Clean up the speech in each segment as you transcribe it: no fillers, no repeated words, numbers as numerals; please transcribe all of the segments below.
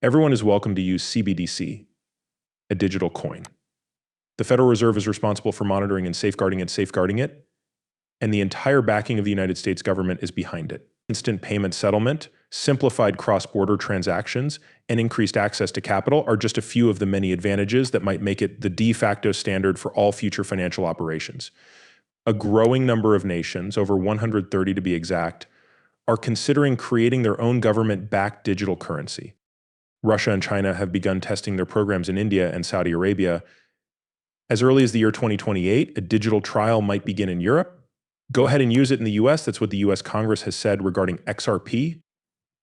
Everyone is welcome to use CBDC, a digital coin. The Federal Reserve is responsible for monitoring and safeguarding it, and the entire backing of the United States government is behind it. Instant payment settlement, simplified cross-border transactions, and increased access to capital are just a few of the many advantages that might make it the de facto standard for all future financial operations. A growing number of nations, over 130 to be exact, are considering creating their own government-backed digital currency. Russia and China have begun testing their programs in India and Saudi Arabia. As early as the year 2028, a digital trial might begin in Europe. Go ahead and use it in the US. That's what the US Congress has said regarding XRP.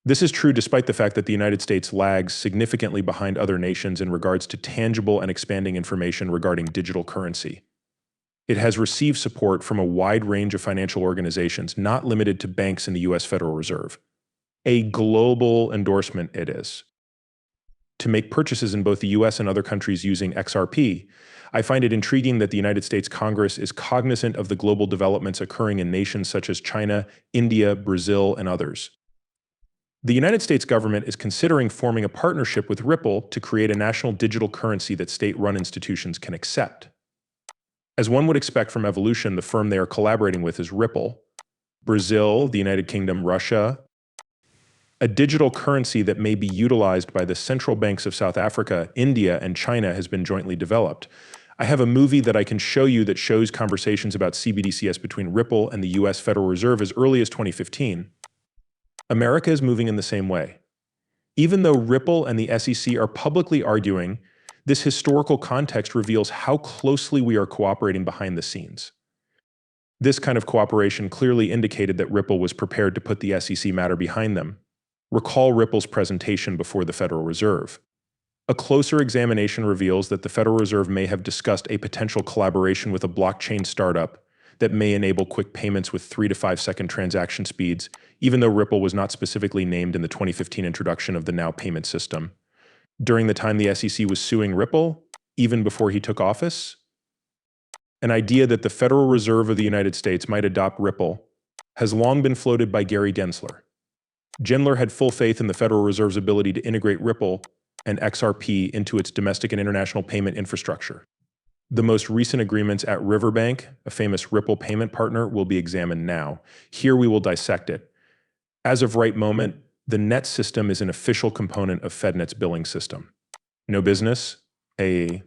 This is true despite the fact that the United States lags significantly behind other nations in regards to tangible and expanding information regarding digital currency. It has received support from a wide range of financial organizations, not limited to banks in the US Federal Reserve. A global endorsement it is. To make purchases in both the US and other countries using XRP, I find it intriguing that the United States Congress is cognizant of the global developments occurring in nations such as China, India, Brazil, and others. The United States government is considering forming a partnership with Ripple to create a national digital currency that state-run institutions can accept. As one would expect from evolution, the firm they are collaborating with is Ripple. Brazil, the United Kingdom, Russia. A digital currency that may be utilized by the central banks of South Africa, India, and China has been jointly developed. I have a movie that I can show you that shows conversations about CBDCs between Ripple and the US Federal Reserve as early as 2015. America is moving in the same way. Even though Ripple and the SEC are publicly arguing, this historical context reveals how closely we are cooperating behind the scenes. This kind of cooperation clearly indicated that Ripple was prepared to put the SEC matter behind them. Recall Ripple's presentation before the Federal Reserve. A closer examination reveals that the Federal Reserve may have discussed a potential collaboration with a blockchain startup that may enable quick payments with 3 to 5 second transaction speeds, even though Ripple was not specifically named in the 2015 introduction of the Now payment system. During the time the SEC was suing Ripple, even before he took office, an idea that the Federal Reserve of the United States might adopt Ripple has long been floated by Gary Gensler. Gensler had full faith in the Federal Reserve's ability to integrate Ripple and XRP into its domestic and international payment infrastructure. The most recent agreements at Riverbank, a famous Ripple payment partner, will be examined now. Here we will dissect it. As of right moment, the NET system is an official component of FedNet's billing system. No business? AE.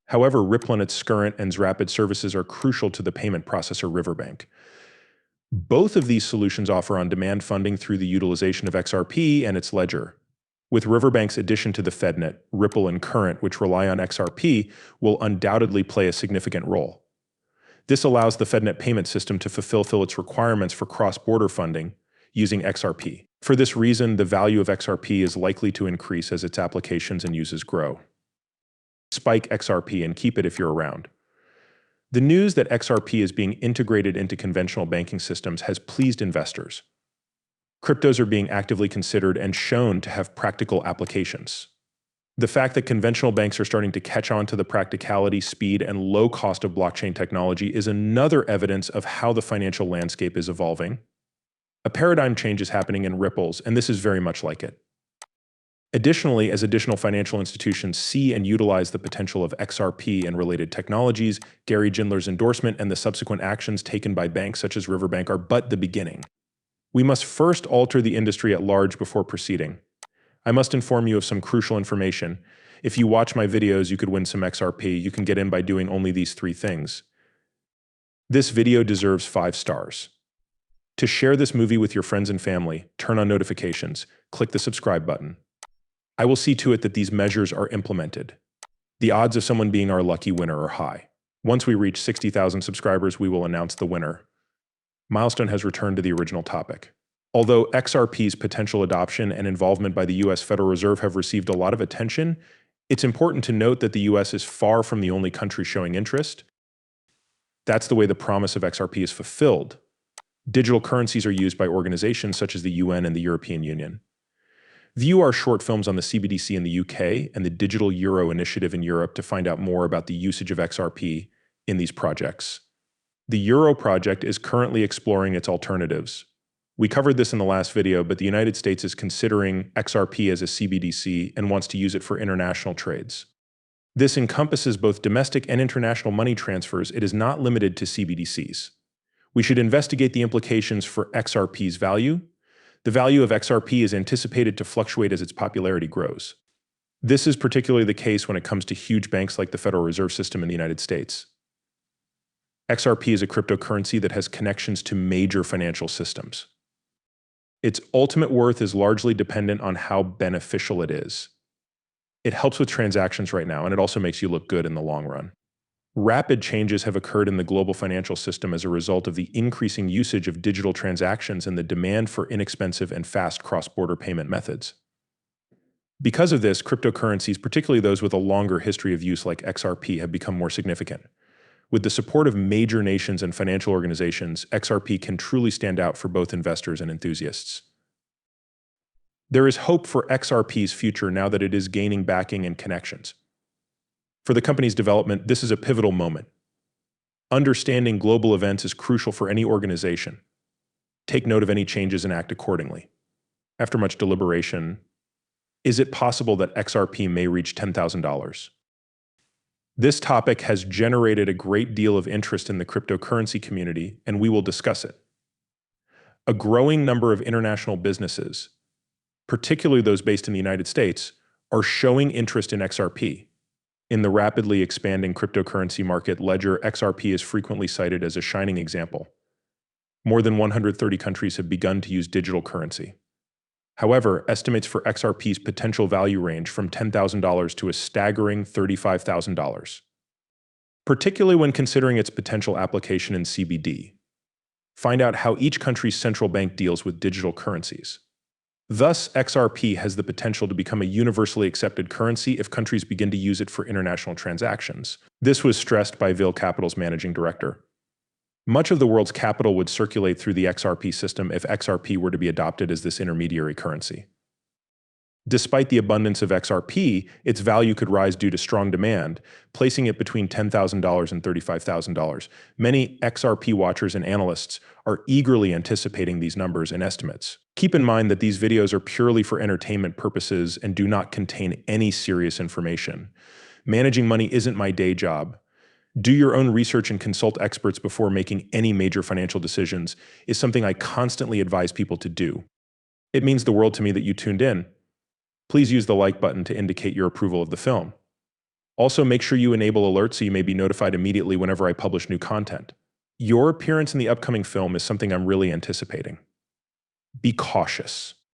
However, Ripple and its current and rapid services are crucial to the payment processor Riverbank. Both of these solutions offer on-demand funding through the utilization of XRP and its ledger. With Riverbank's addition to the FedNet, Ripple and Current, which rely on XRP, will undoubtedly play a significant role. This allows the FedNet payment system to fulfill its requirements for cross-border funding using XRP. For this reason, the value of XRP is likely to increase as its applications and uses grow. Spike XRP and keep it if you're around. The news that XRP is being integrated into conventional banking systems has pleased investors. Cryptos are being actively considered and shown to have practical applications. The fact that conventional banks are starting to catch on to the practicality, speed, and low cost of blockchain technology is another evidence of how the financial landscape is evolving. A paradigm change is happening in Ripple's, and this is very much like it. Additionally, as additional financial institutions see and utilize the potential of XRP and related technologies, Gary Gensler's endorsement and the subsequent actions taken by banks such as Riverbank are but the beginning. We must first alter the industry at large before proceeding. I must inform you of some crucial information. If you watch my videos, you could win some XRP. You can get in by doing only these 3 things. This video deserves 5 stars. To share this movie with your friends and family, turn on notifications, click the subscribe button. I will see to it that these measures are implemented. The odds of someone being our lucky winner are high. Once we reach 60,000 subscribers, we will announce the winner. Milestone has returned to the original topic. Although XRP's potential adoption and involvement by the US Federal Reserve have received a lot of attention, it's important to note that the US is far from the only country showing interest. That's the way the promise of XRP is fulfilled. Digital currencies are used by organizations such as the UN and the European Union. View our short films on the CBDC in the UK and the Digital Euro Initiative in Europe to find out more about the usage of XRP in these projects. The Euro project is currently exploring its alternatives, We covered this in the last video, but the United States is considering XRP as a CBDC and wants to use it for international trades. This encompasses both domestic and international money transfers. It is not limited to CBDCs. We should investigate the implications for XRP's value. The value of XRP is anticipated to fluctuate as its popularity grows. This is particularly the case when it comes to huge banks like the Federal Reserve System in the United States. XRP is a cryptocurrency that has connections to major financial systems. Its ultimate worth is largely dependent on how beneficial it is. It helps with transactions right now, and it also makes you look good in the long run. Rapid changes have occurred in the global financial system as a result of the increasing usage of digital transactions and the demand for inexpensive and fast cross-border payment methods. Because of this, cryptocurrencies, particularly those with a longer history of use like XRP, have become more significant. With the support of major nations and financial organizations, XRP can truly stand out for both investors and enthusiasts. There is hope for XRP's future now that it is gaining backing and connections. For the company's development, this is a pivotal moment. Understanding global events is crucial for any organization. Take note of any changes and act accordingly. After much deliberation, is it possible that XRP may reach $10,000? This topic has generated a great deal of interest in the cryptocurrency community, and we will discuss it. A growing number of international businesses, particularly those based in the United States, are showing interest in XRP. In the rapidly expanding cryptocurrency market, Ledger XRP is frequently cited as a shining example. More than 130 countries have begun to use digital currency. However, estimates for XRP's potential value range from $10,000 to a staggering $35,000, particularly when considering its potential application in CBD. Find out how each country's central bank deals with digital currencies. Thus, XRP has the potential to become a universally accepted currency if countries begin to use it for international transactions. This was stressed by Ville Capital's managing director. Much of the world's capital would circulate through the XRP system if XRP were to be adopted as this intermediary currency. Despite the abundance of XRP, its value could rise due to strong demand, placing it between $10,000 and $35,000. Many XRP watchers and analysts are eagerly anticipating these numbers and estimates. Keep in mind that these videos are purely for entertainment purposes and do not contain any serious information. Managing money isn't my day job. Do your own research and consult experts before making any major financial decisions is something I constantly advise people to do. It means the world to me that you tuned in. Please use the like button to indicate your approval of the film. Also, make sure you enable alerts so you may be notified immediately whenever I publish new content. Your appearance in the upcoming film is something I'm really anticipating. Be cautious.